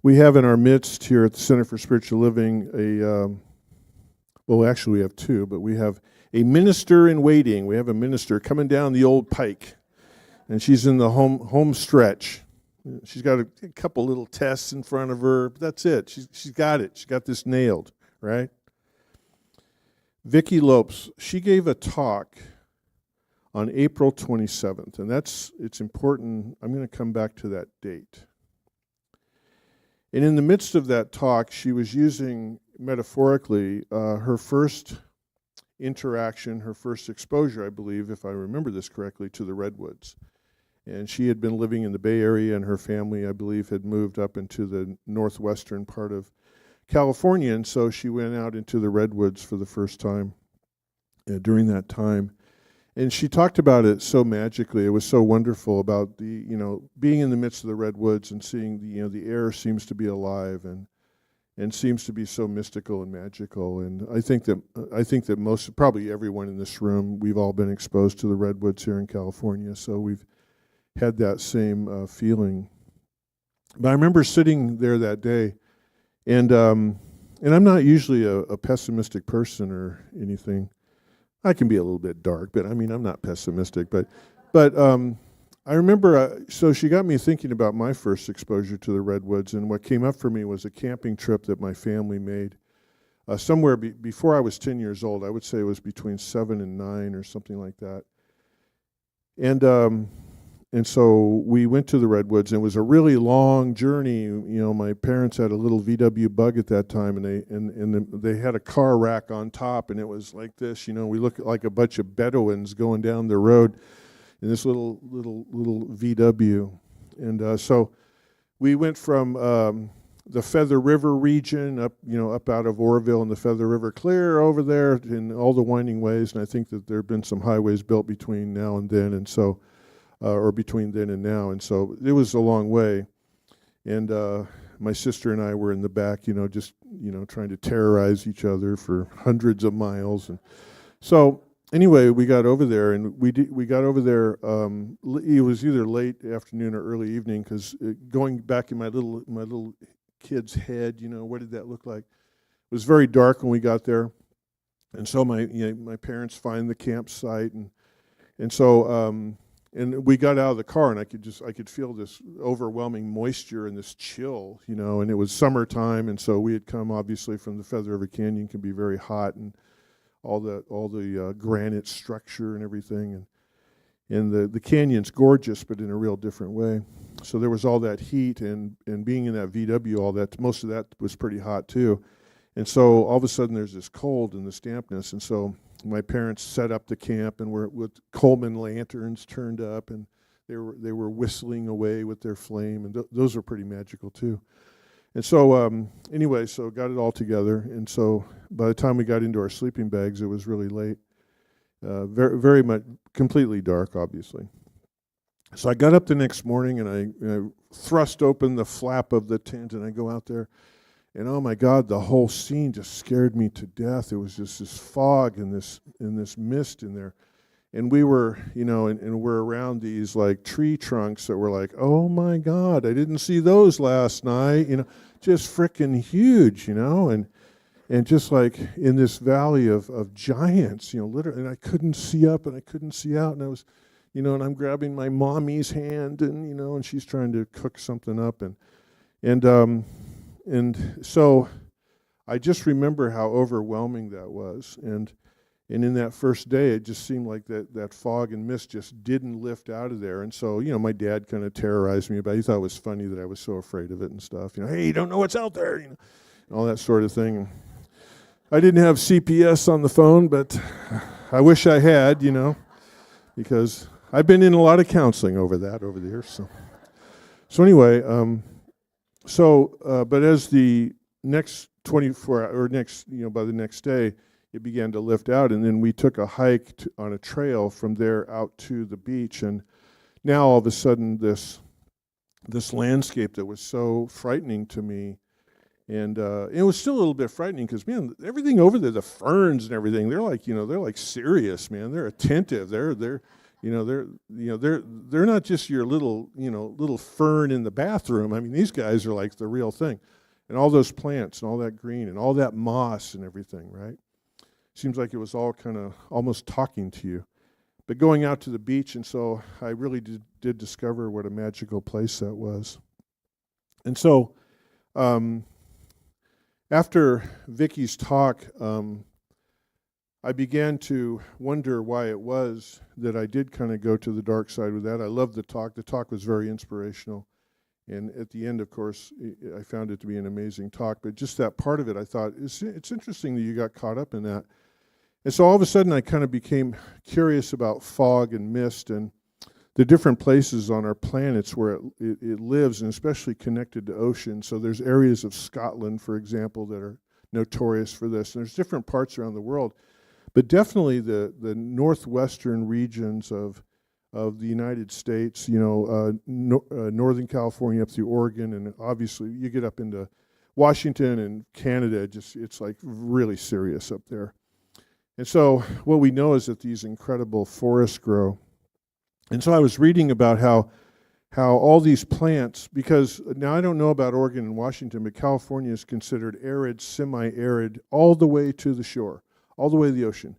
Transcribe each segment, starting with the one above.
We have in our midst here at the Center for Spiritual Living well, actually we have two, but we have a minister in waiting. We have a minister coming down the old pike, and she's in the home stretch. She's got a couple little tests in front of her, but that's it. She's got it. She's got this nailed, right? Vicki Lopes, she gave a talk on April 27th, and it's important. I'm going to come back to that date. And in the midst of that talk, she was using, metaphorically, her first interaction, her first exposure, I believe, if I remember this correctly, to the redwoods. And she had been living in the Bay Area, and her family, I believe, had moved up into the northwestern part of California, and so she went out into the redwoods for the first time during that time. And she talked about it so magically. It was so wonderful about being in the midst of the redwoods and seeing the air seems to be alive and seems to be so mystical and magical. And I think that most, probably everyone in this room, we've all been exposed to the redwoods here in California, so we've had that same feeling. But I remember sitting there that day, and I'm not usually a pessimistic person or anything. I can be a little bit dark, but I mean, I'm not pessimistic. But I remember, so she got me thinking about my first exposure to the redwoods, and what came up for me was a camping trip that my family made somewhere before I was 10 years old. I would say it was between 7 and 9 or something like that. And so we went to the redwoods, and it was a really long journey. My parents had a little VW Bug at that time, and they had a car rack on top, and it was like this. We looked like a bunch of Bedouins going down the road in this little VW. And so we went from the Feather River region up out of Oroville and the Feather River, clear over there in all the winding ways. And I think that there have been some highways built between now and then, and so. Or between then and now, and so it was a long way. And my sister and I were in the back, just trying to terrorize each other for hundreds of miles. And so anyway, we got over there, and we got over there. It was either late afternoon or early evening, because going back in my little kid's head, what did that look like? It was very dark when we got there, and so my parents find the campsite, and so. And we got out of the car, and I could feel this overwhelming moisture and this chill, and it was summertime, and so we had come obviously from the Feather River Canyon, can be very hot, and all the granite structure and everything, and the canyon's gorgeous, but in a real different way. So there was all that heat, and being in that VW, all that, most of that was pretty hot too, and so all of a sudden there's this cold and this dampness, and so. My parents set up the camp, and were with Coleman lanterns turned up, and they were whistling away with their flame, and those were pretty magical too. And so anyway, so got it all together, and so by the time we got into our sleeping bags, it was really late, very very much completely dark, obviously. So I got up the next morning, and I thrust open the flap of the tent, and I go out there. And oh my God, the whole scene just scared me to death. It was just this fog and this mist in there. And we were, and we're around these like tree trunks that were like, oh my God, I didn't see those last night, just freaking huge, and just like in this valley of giants, literally, and I couldn't see up and I couldn't see out, and I was, and I'm grabbing my mommy's hand, and and she's trying to cook something up, and so I just remember how overwhelming that was. And in that first day, it just seemed like that fog and mist just didn't lift out of there. And so, my dad kind of terrorized me about it. He thought it was funny that I was so afraid of it and stuff. Hey, you don't know what's out there, and all that sort of thing. And I didn't have CPS on the phone, but I wish I had, because I've been in a lot of counseling over the years. So anyway, but as the next 24 or next, by the next day, it began to lift out, and then we took a hike on a trail from there out to the beach, and now all of a sudden this landscape that was so frightening to me, and it was still a little bit frightening because, man, everything over there, the ferns and everything, they're like serious, man. They're attentive. They're They're not just your little fern in the bathroom. I mean, these guys are like the real thing. And all those plants and all that green and all that moss and everything, right? Seems like it was all kind of almost talking to you. But going out to the beach, and so I really did discover what a magical place that was. And so after Vicky's talk, I began to wonder why it was that I did kind of go to the dark side with that. I loved the talk. The talk was very inspirational. And at the end, of course, I found it to be an amazing talk. But just that part of it, I thought, it's interesting that you got caught up in that. And so all of a sudden, I kind of became curious about fog and mist and the different places on our planets where it lives, and especially connected to ocean. So there's areas of Scotland, for example, that are notorious for this. And there's different parts around the world. But definitely the northwestern regions of the United States, Northern California up through Oregon, and obviously you get up into Washington and Canada, it's like really serious up there. And so what we know is that these incredible forests grow. And so I was reading about how all these plants, because now I don't know about Oregon and Washington, but California is considered arid, semi-arid, all the way to the shore, all the way to the ocean.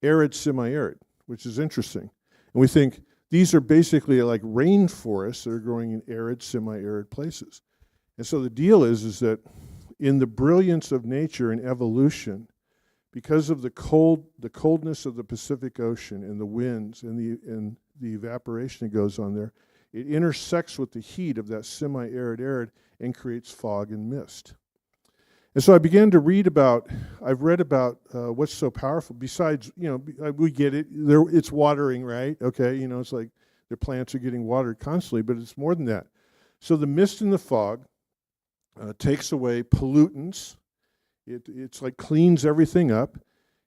Arid, semi-arid, which is interesting. And we think these are basically like rainforests that are growing in arid, semi-arid places. And so the deal is that in the brilliance of nature and evolution, because of the coldness of the Pacific Ocean and the winds and the evaporation that goes on there, it intersects with the heat of that semi-arid and creates fog and mist. And so I began to I've read about what's so powerful. Besides, we get it. It's watering, right? Okay, it's like their plants are getting watered constantly, but it's more than that. So the mist and the fog takes away pollutants. It's like cleans everything up.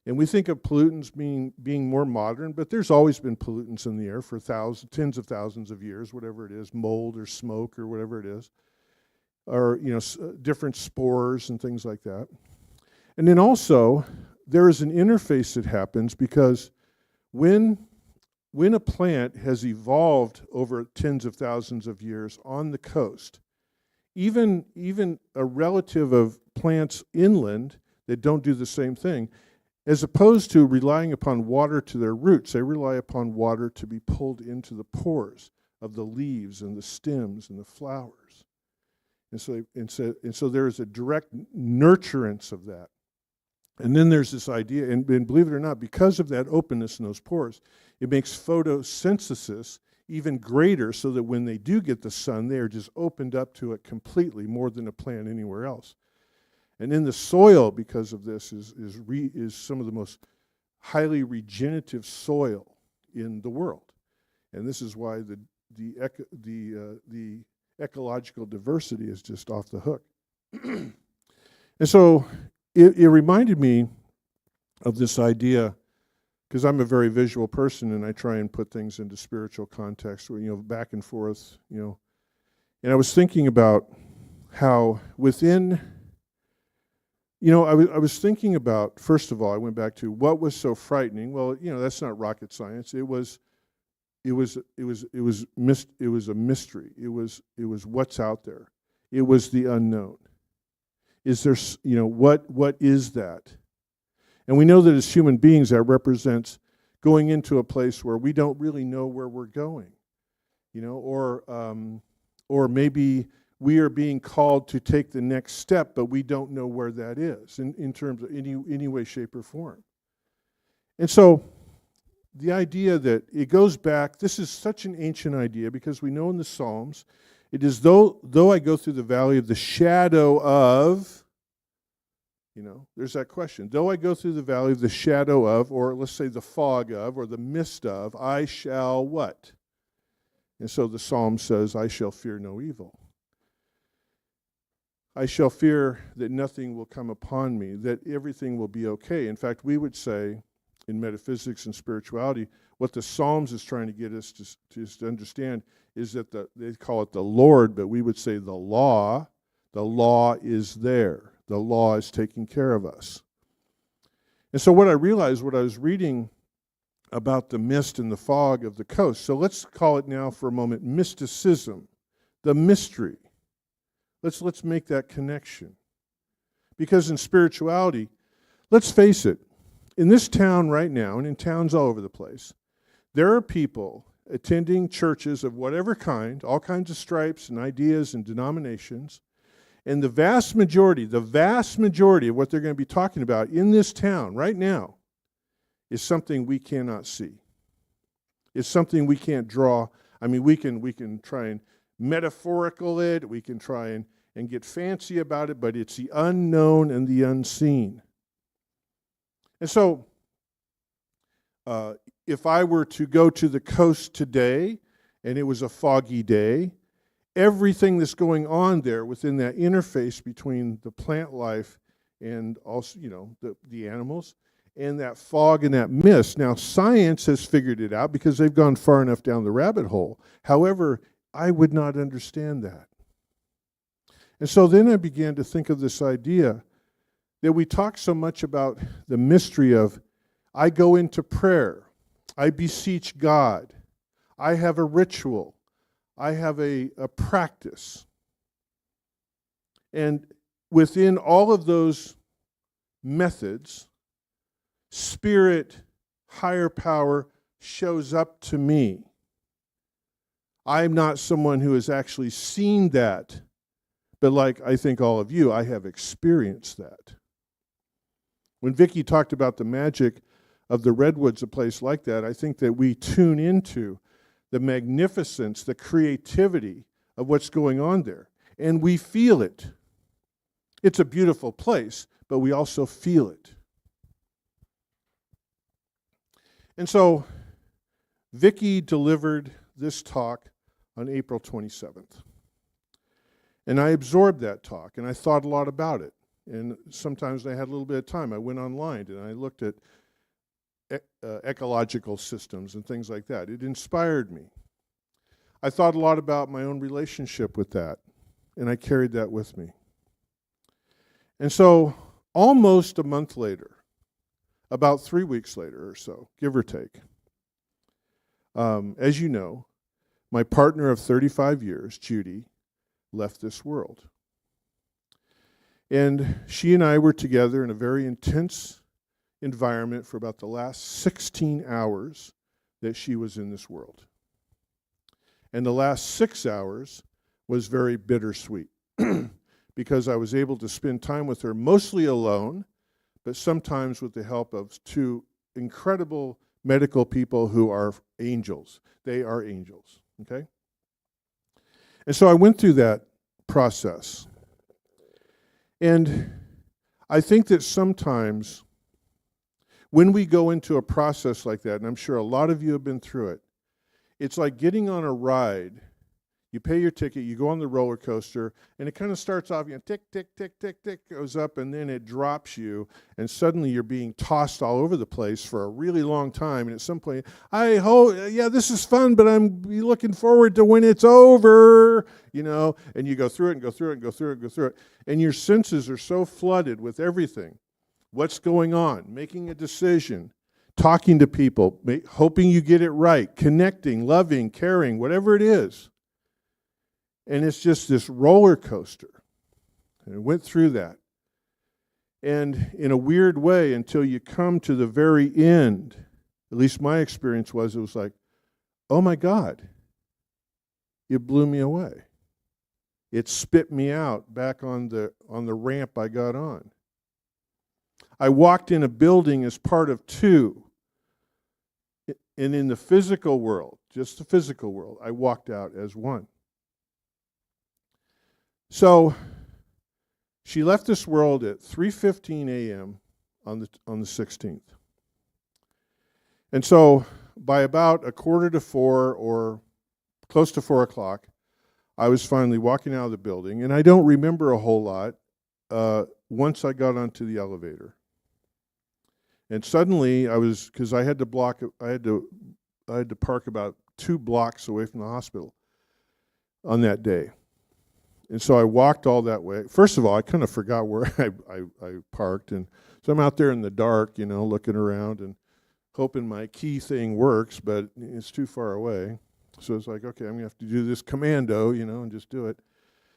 And we think of pollutants being more modern, but there's always been pollutants in the air for tens of thousands of years, whatever it is, mold or smoke or whatever it is. Or different spores and things like that. And then also, there is an interface that happens because when a plant has evolved over tens of thousands of years on the coast, even a relative of plants inland that don't do the same thing, as opposed to relying upon water to their roots, they rely upon water to be pulled into the pores of the leaves and the stems and the flowers. And so there is a direct nurturance of that. And then there's this idea, and believe it or not, because of that openness in those pores, it makes photosynthesis even greater, so that when they do get the sun, they are just opened up to it completely, more than a plant anywhere else. And then the soil, because of this, is some of the most highly regenerative soil in the world. And this is why the ecological diversity is just off the hook. And so it reminded me of this idea, because I'm a very visual person and I try and put things into spiritual context, back and forth, And I was thinking about how within, I was thinking about, first of all, I went back to what was so frightening. Well, that's not rocket science. It was a mystery. It was what's out there. It was the unknown. Is there, what is that? And we know that as human beings, that represents going into a place where we don't really know where we're going, or maybe we are being called to take the next step, but we don't know where that is in terms of any way, shape, or form. And so the idea that it goes back, this is such an ancient idea, because we know in the Psalms, it is though I go through the valley of the shadow of, there's that question. Though I go through the valley of the shadow of, or let's say the fog of, or the mist of, I shall what? And so the Psalm says, I shall fear no evil. I shall fear that nothing will come upon me, that everything will be okay. In fact, we would say, in metaphysics and spirituality, what the Psalms is trying to get us to understand is that they call it the Lord, but we would say the law is there. The law is taking care of us. And so what I realized, what I was reading about the mist and the fog of the coast. So let's call it now for a moment mysticism, the mystery. Let's make that connection. Because in spirituality, let's face it, in this town right now, and in towns all over the place, there are people attending churches of whatever kind, all kinds of stripes and ideas and denominations, and the vast majority of what they're going to be talking about in this town right now is something we cannot see. It's something we can't draw. I mean, we can try and metaphorical it, we can try and get fancy about it, but it's the unknown and the unseen. And so, if I were to go to the coast today, and it was a foggy day, everything that's going on there within that interface between the plant life and also, the animals, and that fog and that mist. Now, science has figured it out because they've gone far enough down the rabbit hole. However, I would not understand that. And so then I began to think of this idea that we talk so much about the mystery of, I go into prayer, I beseech God, I have a ritual, I have a practice. And within all of those methods, spirit, higher power shows up to me. I'm not someone who has actually seen that, but like I think all of you, I have experienced that. When Vicki talked about the magic of the redwoods, a place like that, I think that we tune into the magnificence, the creativity of what's going on there. And we feel it. It's a beautiful place, but we also feel it. And so Vicki delivered this talk on April 27th. And I absorbed that talk, and I thought a lot about it. And sometimes I had a little bit of time. I went online, and I looked at ecological systems and things like that. It inspired me. I thought a lot about my own relationship with that, and I carried that with me. And so almost a month later, about 3 weeks later or so, give or take, as you know, my partner of 35 years, Judy, left this world. And she and I were together in a very intense environment for about the last 16 hours that she was in this world. And the last 6 hours was very bittersweet because I was able to spend time with her mostly alone, but sometimes with the help of two incredible medical people who are angels. They are angels, okay? And so I went through that process. And I think that sometimes when we go into a process like that, and I'm sure a lot of you have been through it, it's like getting on a ride. You pay your ticket, you go on the roller coaster, and it kind of starts off, tick, tick, tick, tick, tick, goes up, and then it drops you, and suddenly you're being tossed all over the place for a really long time, and at some point, this is fun, but I'm looking forward to when it's over, and you go through it and go through it and go through it and go through it, and your senses are so flooded with everything. What's going on? Making a decision, talking to people, hoping you get it right, connecting, loving, caring, whatever it is. And it's just this roller coaster. And I went through that. And in a weird way, until you come to the very end, at least my experience was, it was like, oh my God, it blew me away. It spit me out back on the ramp I got on. I walked in a building as part of two. And in the physical world, just the physical world, I walked out as one. So she left this world at 3:15 a.m. on the 16th. And so by about 3:45 or close to 4 o'clock, I was finally walking out of the building, and I don't remember a whole lot once I got onto the elevator. And suddenly because I had to park about 2 blocks away from the hospital on that day. And so I walked all that way. First of all, I kind of forgot where I parked. And so I'm out there in the dark, looking around. And hoping my key thing works, but it's too far away. So it's like, okay, I'm gonna have to do this commando, and just do it.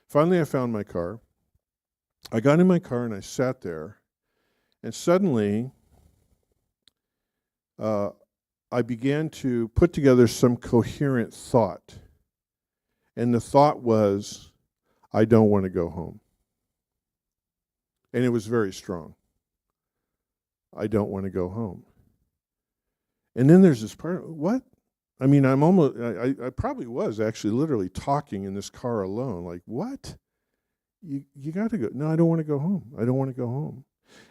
Finally, I found my car. I got in my car and I sat there, and suddenly I began to put together some coherent thought. And the thought was, I don't want to go home. And it was very strong. I don't want to go home. And then there's this part, what? I mean, I probably was actually literally talking in this car alone. Like, what? You got to go. No, I don't want to go home. I don't want to go home.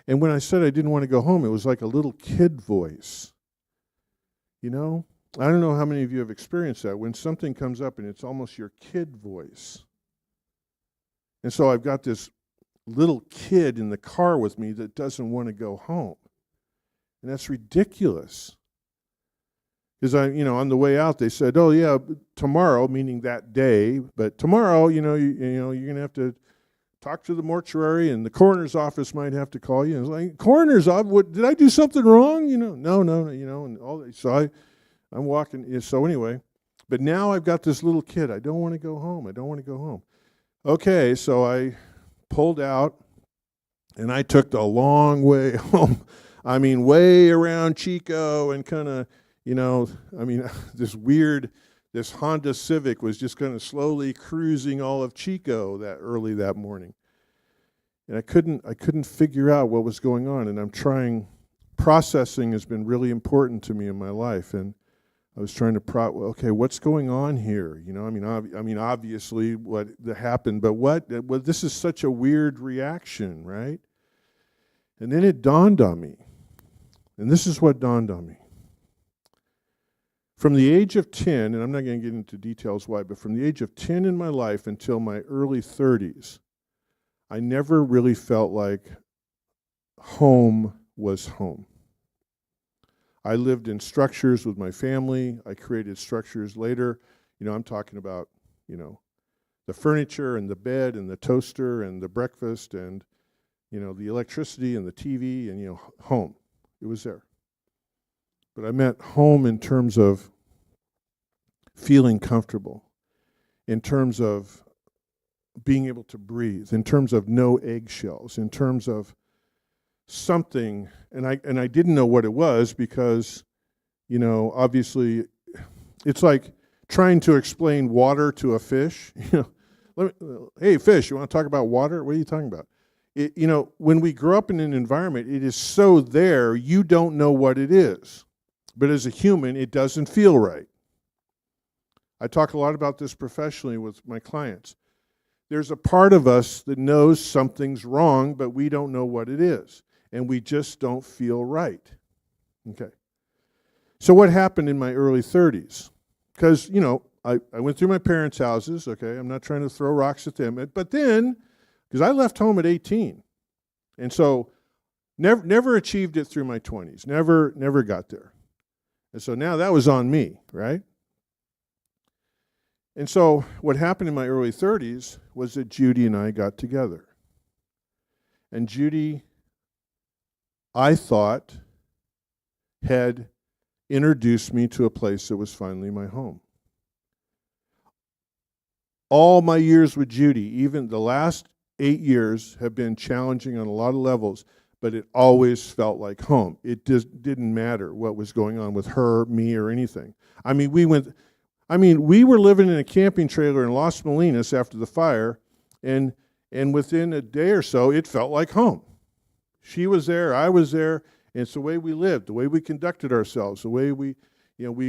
And when I said I didn't want to go home, it was like a little kid voice. I don't know how many of you have experienced that, when something comes up and it's almost your kid voice. And so I've got this little kid in the car with me that doesn't want to go home. And that's ridiculous. Because on the way out, they said, "Oh yeah, tomorrow," meaning that day. But tomorrow, you're going to have to talk to the mortuary, and the coroner's office might have to call you. And it's like, coroner's office? What, did I do something wrong? No, and all that. So I'm walking. So anyway, but now I've got this little kid. I don't want to go home. I don't want to go home. Okay, so I pulled out, and I took the long way home. I mean, way around Chico and kind of. This Honda Civic was just kind of slowly cruising all of Chico early that morning. And I couldn't figure out what was going on. And I'm trying, processing has been really important to me in my life. And I was trying to okay, what's going on here? Obviously what happened, but what, this is such a weird reaction, right? And then it dawned on me. And this is what dawned on me. From the age of 10, and I'm not going to get into details why, but from the age of 10 in my life until my early 30s, I never really felt like home was home. I lived in structures with my family. I created structures later. I'm talking about, the furniture and the bed and the toaster and the breakfast and, the electricity and the TV and, home. It was there. But I meant home in terms of feeling comfortable, in terms of being able to breathe, in terms of no eggshells, in terms of something, and I didn't know what it was because, obviously, it's like trying to explain water to a fish. Hey, fish, you want to talk about water? What are you talking about? When we grow up in an environment, it is so there, you don't know what it is. But as a human, it doesn't feel right. I talk a lot about this professionally with my clients. There's a part of us that knows something's wrong, but we don't know what it is. And we just don't feel right. Okay. So what happened in my early 30s? Because, I went through my parents' houses, okay? I'm not trying to throw rocks at them. But then, because I left home at 18. And so never achieved it through my 20s. Never got there. And so now that was on me, right? And so what happened in my early 30s was that Judy and I got together. And Judy, I thought, had introduced me to a place that was finally my home. All my years with Judy, even the last 8 years, have been challenging on a lot of levels, but it always felt like home. It just didn't matter what was going on with her, me, or anything. We were living in a camping trailer in Las Molinas after the fire, and within a day or so, it felt like home. She was there, I was there, and it's the way we lived, the way we conducted ourselves, the way we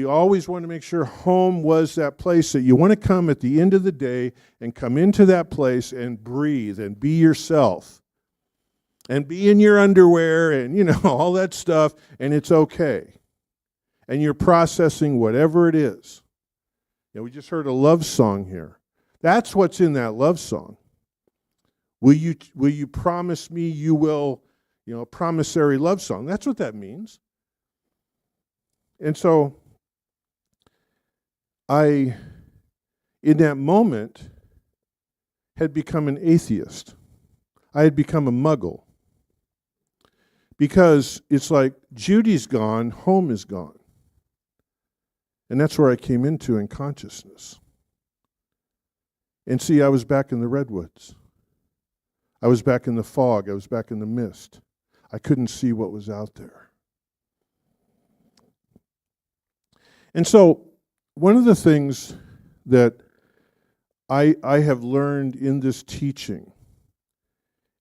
always wanted to make sure home was that place that you want to come at the end of the day and come into that place and breathe and be yourself. And be in your underwear and, all that stuff, and it's okay. And you're processing whatever it is. We just heard a love song here. That's what's in that love song. Will you promise me you will, a promissory love song. That's what that means. And so I, in that moment, had become an atheist. I had become a muggle. Because it's like Judy's gone, home is gone. And that's where I came into in consciousness. And see, I was back in the redwoods. I was back in the fog. I was back in the mist. I couldn't see what was out there. And so, one of the things that I have learned in this teaching,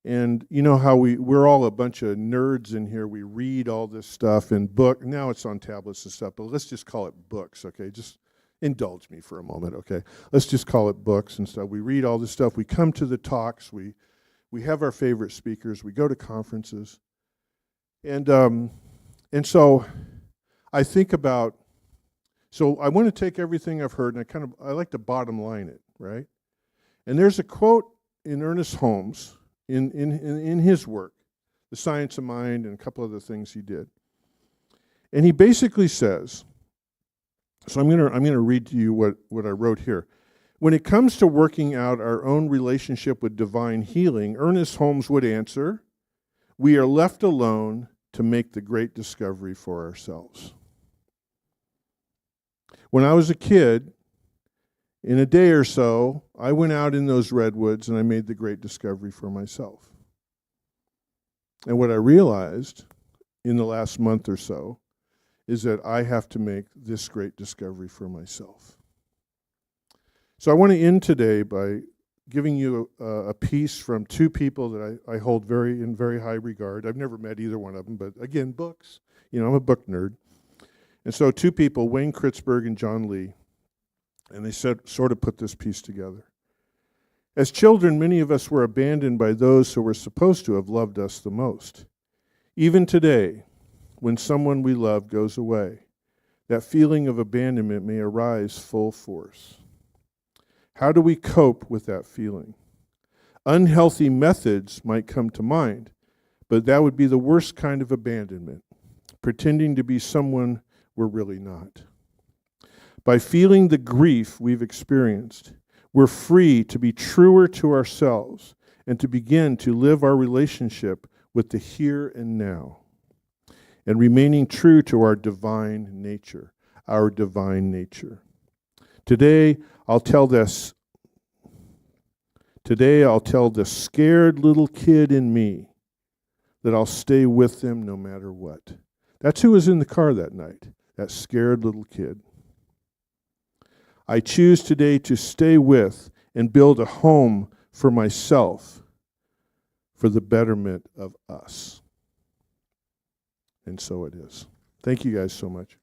and you know how we're all a bunch of nerds in here. We read all this stuff in book. Now it's on tablets and stuff, but let's just call it books, okay? Just indulge me for a moment, okay? Let's just call it books and stuff. We read all this stuff. We come to the talks. We have our favorite speakers. We go to conferences. And so I think about, so I want to take everything I've heard and I like to bottom line it, right? And there's a quote in Ernest Holmes in his work, The Science of Mind, and a couple other things he did. And he basically says, so I'm gonna read to you what I wrote here. When it comes to working out our own relationship with divine healing, Ernest Holmes would answer, we are left alone to make the great discovery for ourselves. When I was a kid, in a day or so, I went out in those redwoods and I made the great discovery for myself. And what I realized in the last month or so is that I have to make this great discovery for myself. So I want to end today by giving you a piece from two people that I hold in very high regard. I've never met either one of them, but again, books. You know, I'm a book nerd. And so two people, Wayne Kritzberg and John Lee, and they sort of put this piece together. As children, many of us were abandoned by those who were supposed to have loved us the most. Even today, when someone we love goes away, that feeling of abandonment may arise full force. How do we cope with that feeling? Unhealthy methods might come to mind, but that would be the worst kind of abandonment, pretending to be someone we're really not. By feeling the grief we've experienced, we're free to be truer to ourselves and to begin to live our relationship with the here and now, and remaining true to our divine nature, Today, I'll tell the scared little kid in me that I'll stay with them no matter what. That's who was in the car that night, that scared little kid. I choose today to stay with and build a home for myself for the betterment of us. And so it is. Thank you guys so much.